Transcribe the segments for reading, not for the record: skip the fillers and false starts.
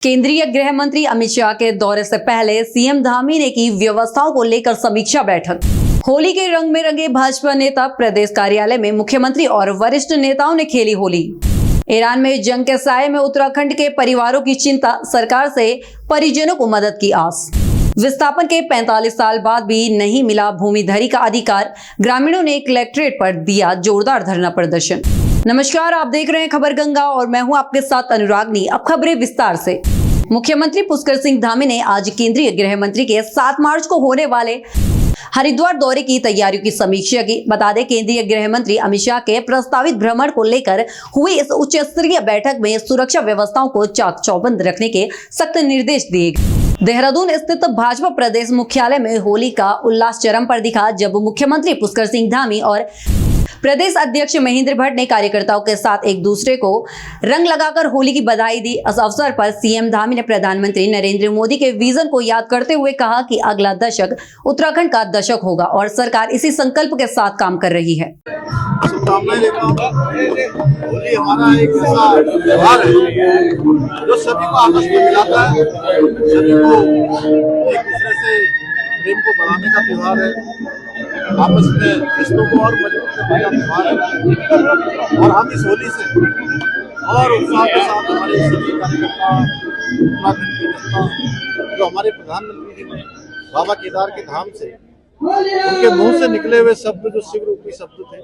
केंद्रीय गृह मंत्री अमित शाह के दौरे से पहले सीएम धामी ने की व्यवस्थाओं को लेकर समीक्षा बैठक। होली के रंग में रंगे भाजपा नेता। प्रदेश कार्यालय में मुख्यमंत्री और वरिष्ठ नेताओं ने खेली होली। ईरान में जंग के साये में उत्तराखंड के परिवारों की चिंता, सरकार से परिजनों को मदद की आस। विस्थापन के 45 साल बाद भी नहीं मिला भूमिधरी का अधिकार, ग्रामीणों ने कलेक्ट्रेट पर दिया जोरदार धरना प्रदर्शन। नमस्कार, आप देख रहे हैं खबर गंगा और मैं हूं आपके साथ अनुरागनी। अब खबरें विस्तार से। मुख्यमंत्री पुष्कर सिंह धामी ने आज केंद्रीय गृह मंत्री के 7 मार्च को होने वाले हरिद्वार दौरे की तैयारियों की समीक्षा की। बता दें, केंद्रीय गृह मंत्री अमित शाह के प्रस्तावित भ्रमण को लेकर हुई इस उच्च स्तरीय बैठक में सुरक्षा व्यवस्थाओं को चाक चौबंद रखने के सख्त निर्देश दिए गए। देहरादून स्थित भाजपा प्रदेश मुख्यालय में होली का उल्लास चरम पर दिखा, जब मुख्यमंत्री पुष्कर सिंह धामी और प्रदेश अध्यक्ष महेंद्र भट्ट ने कार्यकर्ताओं के साथ एक दूसरे को रंग लगाकर होली की बधाई दी। इस अवसर पर सीएम धामी ने प्रधानमंत्री नरेंद्र मोदी के विजन को याद करते हुए कहा कि अगला दशक उत्तराखंड का दशक होगा और सरकार इसी संकल्प के साथ काम कर रही है। होली हमारा एक ऐसा त्योहार है जो सभी को आपस में मिलाता है, सभी को एक दूसरे से प्रेम को बढ़ाने का त्योहार है, आपस में रिश्तों को और मजबूत करने का त्योहार है। और हम इस होली से और उत्साह के साथ हमारे सभी कार्यकर्ता, उत्तराखंड की जनता, जो हमारे प्रधानमंत्री जी ने बाबा केदार के धाम से उनके मुंह से निकले हुए शब्द जो शिव रूपी शब्द थे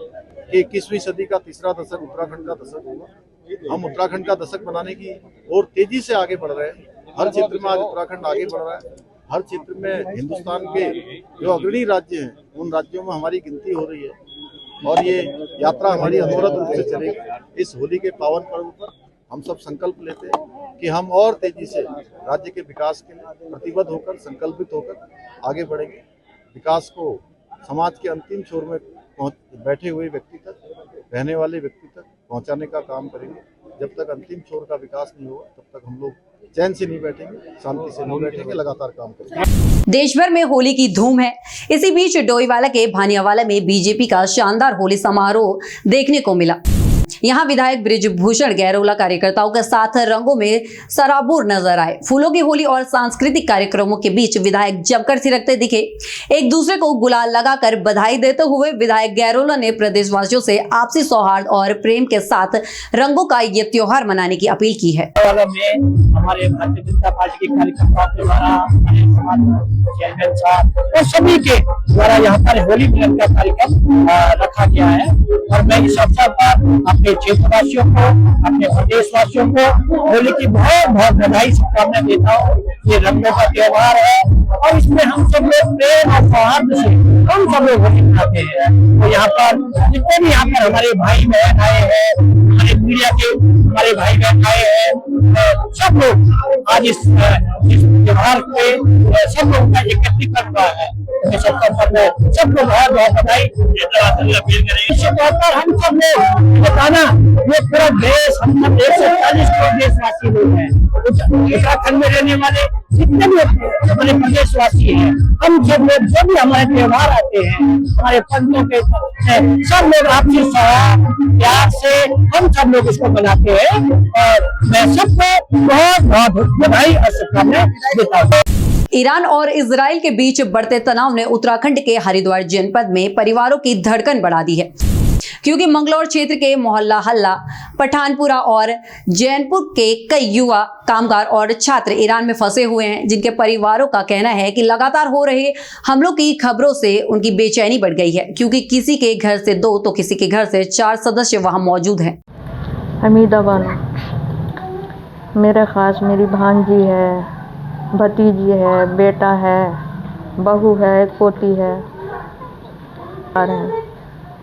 कि 21वीं सदी का तीसरा दशक उत्तराखंड का दशक होगा। हम उत्तराखंड का दशक बनाने की और तेजी से आगे बढ़ रहे हैं। हर क्षेत्र में आज उत्तराखंड आगे बढ़ रहा है। हर क्षेत्र में हिंदुस्तान के जो अग्रणी राज्य हैं उन राज्यों में हमारी गिनती हो रही है और ये यात्रा हमारी अनवरत रूप से चलेगी। इस होली के पावन पर्व पर हम सब संकल्प लेते हैं कि हम और तेजी से राज्य के विकास के लिए प्रतिबद्ध होकर, संकल्पित होकर आगे बढ़ेंगे। विकास को समाज के अंतिम छोर में बैठे हुए व्यक्ति तक, रहने वाले व्यक्ति तक पहुंचाने का काम करेंगे। जब तक अंतिम छोर का विकास नहीं होगा तब तक हम लोग चैन से नहीं बैठेंगे, शांति से नहीं बैठेंगे, लगातार काम करेंगे। देश भर में होली की धूम है। इसी बीच डोईवाला के भानियावाला में बीजेपी का शानदार होली समारोह देखने को मिला। यहाँ विधायक बृजभूषण गैरोला कार्यकर्ताओं के साथ रंगों में सराबोर नजर आए। फूलों की होली और सांस्कृतिक कार्यक्रमों के बीच विधायक जमकर थिरकते दिखे। एक दूसरे को गुलाल लगाकर बधाई देते हुए विधायक गैरोला ने प्रदेशवासियों से आपसी सौहार्द और प्रेम के साथ रंगों का ये त्योहार मनाने की अपील की है। हमारे भारतीय जनता पार्टी के कार्यकर्ताओं के द्वारा चेयरमैन साहब और सभी के द्वारा यहाँ पर होली मिलन का कार्यक्रम रखा गया है और मैं इस अवसर पर अपने क्षेत्रवासियों को, अपने प्रदेशवासियों को होली की बहुत बहुत बधाई, शुभकामनाएं देता हूँ। ये रंगों का त्योहार है और इसमें हम सब लोग प्रेम और सौहार्द से हम सब लोग होली मनाते हैं। तो यहाँ पर जितने भी यहाँ पर हमारे भाई बहन आए हैं, हमारे मीडिया के हमारे भाई बहन आए हैं, सब लोग आज इस त्योहार पे सब लोग का एकत्रीकरण हुआ है। सब लोग बहुत बहुत बधाई। इसी तौर पर हम सब लोग बताना, ये पूरा देश, हम सब 140 करोड़ देशवासी लोग हैं। उत्तराखंड में रहने वाले जितने भी हमारे प्रदेशवासी हैं, हम सब लोग जो भी हमारे त्योहार आते हैं, हमारे पंथों के सब लोग आपसी सौहार्द प्यार से हम सब लोग इसको मनाते हैं और मैं सबको बहुत बहुत बधाई और शुभकामनाएं देता हूँ। ईरान और इजराइल के बीच बढ़ते तनाव ने उत्तराखंड के हरिद्वार जनपद में परिवारों की धड़कन बढ़ा दी है, क्योंकि मंगलौर क्षेत्र के मोहल्ला हल्ला, पठानपुरा और जैनपुर के कई युवा, कामगार और छात्र ईरान में फंसे हुए हैं, जिनके परिवारों का कहना है कि लगातार हो रहे हमलों की खबरों से उनकी बेचैनी बढ़ गई है, क्योंकि किसी के घर से 2 तो किसी के घर से 4 सदस्य वहां मौजूद हैं। हमीदा बानो, मेरे खास मेरी भांजी है, भतीजी है, बेटा है, बहू है, एक पोती है।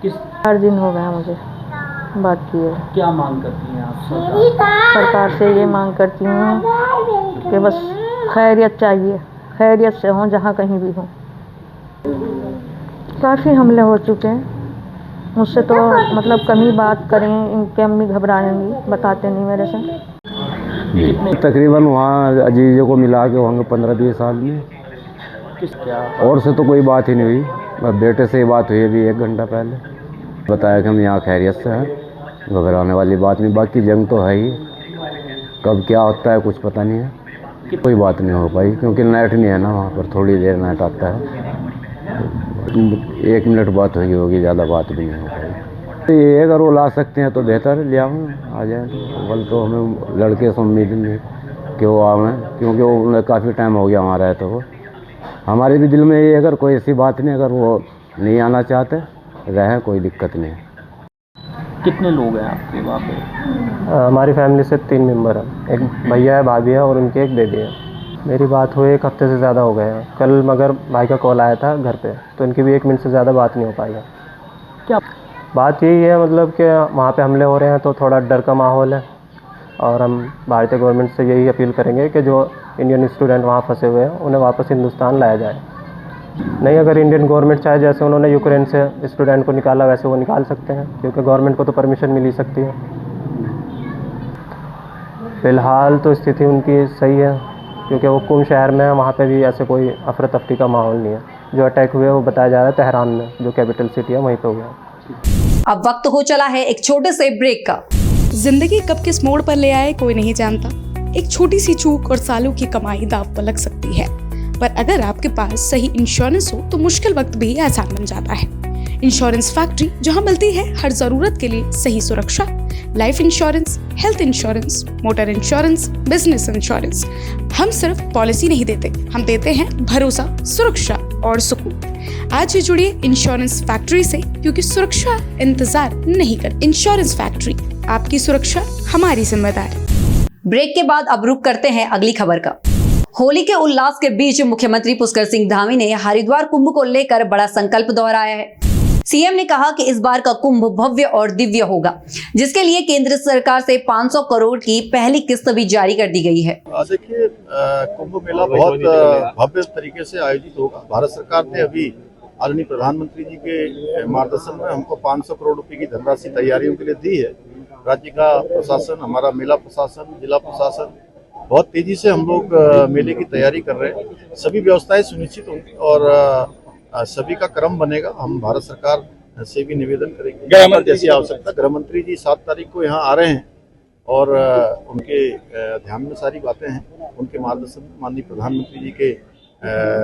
किस 4 दिन हो गया मुझे बात किए। क्या मांग करती हैं आप सरकार से? ये मांग करती हूँ कि बस खैरियत चाहिए, खैरियत से हों जहाँ कहीं भी हों। काफ़ी हमले हो चुके हैं मुझसे, तो मतलब कम ही बात करें, इनके अम्मी घबराएंगी, बताते नहीं मेरे से। तकरीबन वहाँ अजीजों को मिला के होंगे 15-20 साल में। और से तो कोई बात ही नहीं हुई, बेटे से ही बात हुई अभी 1 घंटा पहले। बताया कि हम यहाँ खैरियत से हैं, घबराने वाली बात नहीं। बाकी जंग तो है ही, कब क्या होता है कुछ पता नहीं है। कोई बात नहीं हो पाई क्योंकि नेट नहीं है ना वहाँ पर, थोड़ी देर नेट आता है, 1 मिनट बात होगी, ज़्यादा बात भी नहीं हो पाई। तो ये अगर वो ला सकते हैं तो बेहतर है, ले आओ, आ जाए। बल तो हमें लड़के से उम्मीद नहीं कि वो आवें, क्योंकि वो उन्हें काफ़ी टाइम हो गया वहाँ रहे, तो वो हमारे भी दिल में ये अगर कोई ऐसी बात नहीं, अगर वो नहीं आना चाहते रहे, कोई दिक्कत नहीं। कितने लोग हैं आपके वहाँ पे? हमारी फैमिली से 3 मेंबर हैं, एक भैया है, भाभी है और उनकी एक बेबी है। मेरी बात हुई 1 हफ्ते से ज़्यादा हो गए हैं। कल मगर भाई का कॉल आया था घर पे, तो उनकी भी 1 मिनट से ज़्यादा बात नहीं हो पाई है। क्या बात यही है मतलब कि वहाँ पे हमले हो रहे हैं तो थोड़ा डर का माहौल है, और हम भारतीय गवर्नमेंट से यही अपील करेंगे कि जो इंडियन स्टूडेंट वहाँ फंसे हुए हैं उन्हें वापस हिंदुस्तान लाया जाए। नहीं, अगर इंडियन गवर्नमेंट चाहे, जैसे उन्होंने यूक्रेन से स्टूडेंट को निकाला वैसे वो निकाल सकते हैं, क्योंकि गवर्नमेंट को तो परमिशन मिल ही सकती है। फ़िलहाल तो स्थिति उनकी सही है, क्योंकि वो कुम शहर में है, वहाँ पे भी ऐसे कोई अफरा तफरी का माहौल नहीं है। जो अटैक हुए वो बताया जा रहा है तेहरान में, जो कैपिटल सिटी है, वहीं पे हुआ है। अब वक्त हो चला है एक छोटे से ब्रेक का। जिंदगी कब किस मोड़ पर ले आए कोई नहीं जानता। एक छोटी सी चूक और सालों की कमाई दांव पर लग सकती है, पर अगर आपके पास सही इंश्योरेंस हो तो मुश्किल वक्त भी आसान बन जाता है। इंश्योरेंस फैक्ट्री, जहां मिलती है हर जरूरत के लिए सही सुरक्षा, life insurance, health insurance, motor insurance, business insurance. हम सिर्फ पॉलिसी नहीं देते, हम देते हैं भरोसा, सुरक्षा और सुकून। आज ही जुड़िए इंश्योरेंस फैक्ट्री से, क्योंकि सुरक्षा इंतजार नहीं कर। इंश्योरेंस फैक्ट्री, आपकी सुरक्षा हमारी जिम्मेदारी। ब्रेक के बाद अब रुक करते हैं अगली खबर का। होली के उल्लास के बीच मुख्यमंत्री पुष्कर सिंह धामी ने हरिद्वार कुंभ को लेकर बड़ा संकल्प दोहराया है। सीएम ने कहा कि इस बार का कुंभ भव्य और दिव्य होगा, जिसके लिए केंद्र सरकार से 500 करोड़ की पहली किस्त भी जारी कर दी गई है। देखिए, कुंभ मेला बहुत भव्य तरीके से आयोजित होगा। भारत सरकार ने अभी आदरणीय प्रधानमंत्री जी के मार्गदर्शन में हमको 500 करोड़ रुपए की धनराशि तैयारियों के लिए दी है। राज्य का प्रशासन, हमारा मेला प्रशासन, जिला प्रशासन बहुत तेजी से हम लोग मेले की तैयारी कर रहे हैं। सभी व्यवस्थाएं सुनिश्चित होंगी और सभी का क्रम बनेगा। हम भारत सरकार से भी निवेदन करेंगे, जैसी आवश्यकता। गृह मंत्री जी 7 तारीख को यहाँ आ रहे हैं और उनके ध्यान में सारी बातें हैं। उनके मार्गदर्शन में, माननीय प्रधानमंत्री जी के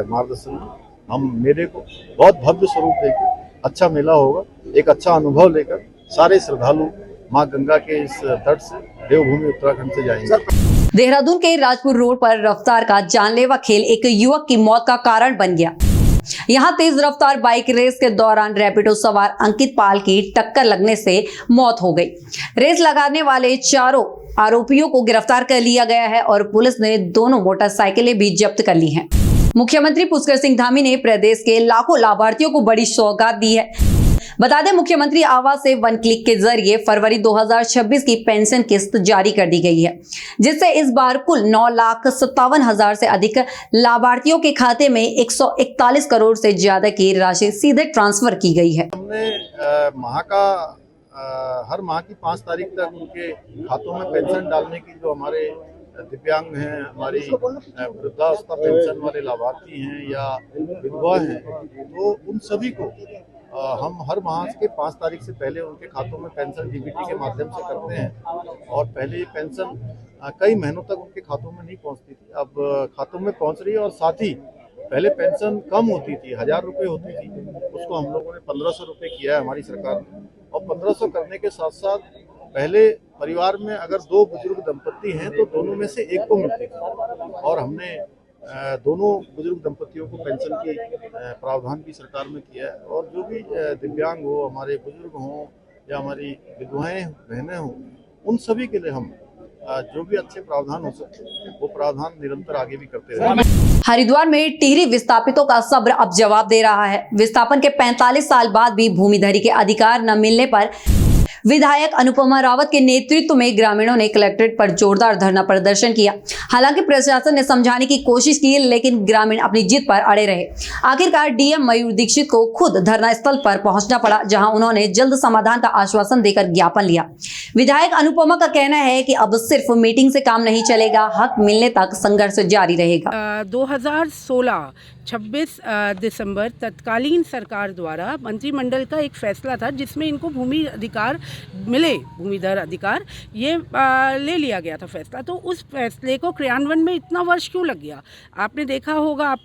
मार्गदर्शन में हम मेले को बहुत भव्य स्वरूप देंगे। अच्छा मेला होगा, एक अच्छा अनुभव लेकर सारे श्रद्धालु माँ गंगा के इस तट से देवभूमि उत्तराखंड से जाएंगे। देहरादून के राजपुर रोड पर रफ्तार का जानलेवा खेल एक युवक की मौत का कारण बन गया। यहां तेज रफ्तार बाइक रेस के दौरान रैपिडो सवार अंकित पाल की टक्कर लगने से मौत हो गई। रेस लगाने वाले चारों आरोपियों को गिरफ्तार कर लिया गया है और पुलिस ने दोनों मोटरसाइकिलें भी जब्त कर ली हैं। मुख्यमंत्री पुष्कर सिंह धामी ने प्रदेश के लाखों लाभार्थियों को बड़ी सौगात दी है। बता दें, मुख्यमंत्री आवास से 1 क्लिक के जरिए फरवरी 2026 की पेंशन किस्त जारी कर दी गई है, जिससे इस बार कुल 9,57,000 से अधिक लाभार्थियों के खाते में 141 करोड़ से ज्यादा की राशि सीधे ट्रांसफर की गई है। हमने हर माह की 5 तारीख तक उनके खातों में पेंशन डालने की, जो हमारे दिव्यांग हैं, हमारी वृद्धावस्था पेंशन वाले लाभार्थी हैं या विधवा हैं, तो उन सभी को हम हर माह के 5 तारीख से पहले उनके खातों में पेंशन डीबीटी के माध्यम से करते हैं। और पहले ये पेंशन कई महीनों तक उनके खातों में नहीं पहुंचती थी, अब खातों में पहुंच रही है। और साथ ही पहले पेंशन कम होती थी, 1000 रुपये होती थी, उसको हम लोगों ने 1500 रुपये किया है हमारी सरकार ने। और 1500 करने के साथ साथ पहले परिवार में अगर 2 बुजुर्ग दंपत्ति हैं तो दोनों में से एक को मिलती थी, और हमने दोनों बुजुर्ग दंपतियों को पेंशन की प्रावधान भी सरकार में किया है। और जो भी दिव्यांग हो, हमारे बुजुर्ग हों या हमारी विधवाएं बहनें हों, उन सभी के लिए हम जो भी अच्छे प्रावधान हो सकते हैं वो प्रावधान निरंतर आगे भी करते रहेंगे। हरिद्वार में टिहरी विस्थापितों का सब्र अब जवाब दे रहा है। विस्थापन के 45 साल बाद भी भूमिधरी के अधिकार न मिलने पर विधायक अनुपमा रावत के नेतृत्व में ग्रामीणों ने कलेक्ट्रेट पर जोरदार धरना प्रदर्शन किया। हालांकि प्रशासन ने समझाने की कोशिश की, लेकिन ग्रामीण अपनी जिद पर अड़े रहे। आखिरकार डीएम मयूर दीक्षित को खुद धरना स्थल पर पहुंचना पड़ा, जहां उन्होंने जल्द समाधान का आश्वासन देकर ज्ञापन लिया। विधायक अनुपमा का कहना है कि अब सिर्फ मीटिंग से काम नहीं चलेगा, हक मिलने तक संघर्ष जारी रहेगा। 2016 26 दिसंबर तत्कालीन सरकार द्वारा मंत्रिमंडल का एक फैसला था, जिसमें इनको भूमि अधिकार मिले भूमिधर अधिकार, ये ले लिया गया था फैसला। तो उस फैसले को क्रियान्वयन में इतना वर्ष क्यों लग गया? आपने देखा होगा, आप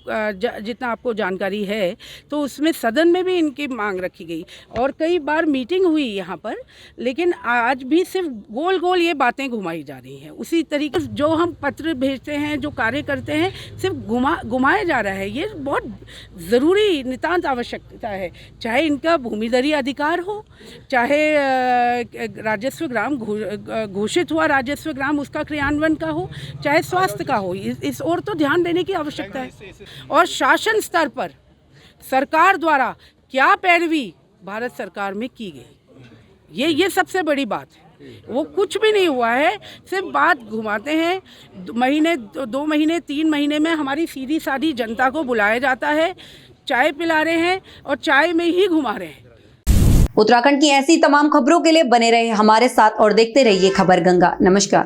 जितना आपको जानकारी है, तो उसमें सदन में भी इनकी मांग रखी गई और कई बार मीटिंग हुई यहाँ पर, लेकिन आज भी सिर्फ गोल गोल ये बातें घुमाई जा रही हैं। उसी तरीके से जो हम पत्र भेजते हैं, जो कार्य करते हैं, सिर्फ घुमाया जा रहा है। ये बहुत ज़रूरी नितांत आवश्यकता है, चाहे इनका भूमिधरी अधिकार हो, चाहे राजस्व ग्राम घोषित हुआ राजस्व ग्राम उसका क्रियान्वयन का हो, चाहे स्वास्थ्य का हो, इस ओर तो ध्यान देने की आवश्यकता है। और शासन स्तर पर सरकार द्वारा क्या पैरवी भारत सरकार में की गई, ये सबसे बड़ी बात है। वो कुछ भी नहीं हुआ है, सिर्फ बात घुमाते हैं। 2 महीने 3 महीने में हमारी सीधी सादी जनता को बुलाया जाता है, चाय पिला रहे हैं और चाय में ही घुमा रहे हैं। उत्तराखंड की ऐसी तमाम खबरों के लिए बने रहे हमारे साथ और देखते रहिए खबर गंगा। नमस्कार।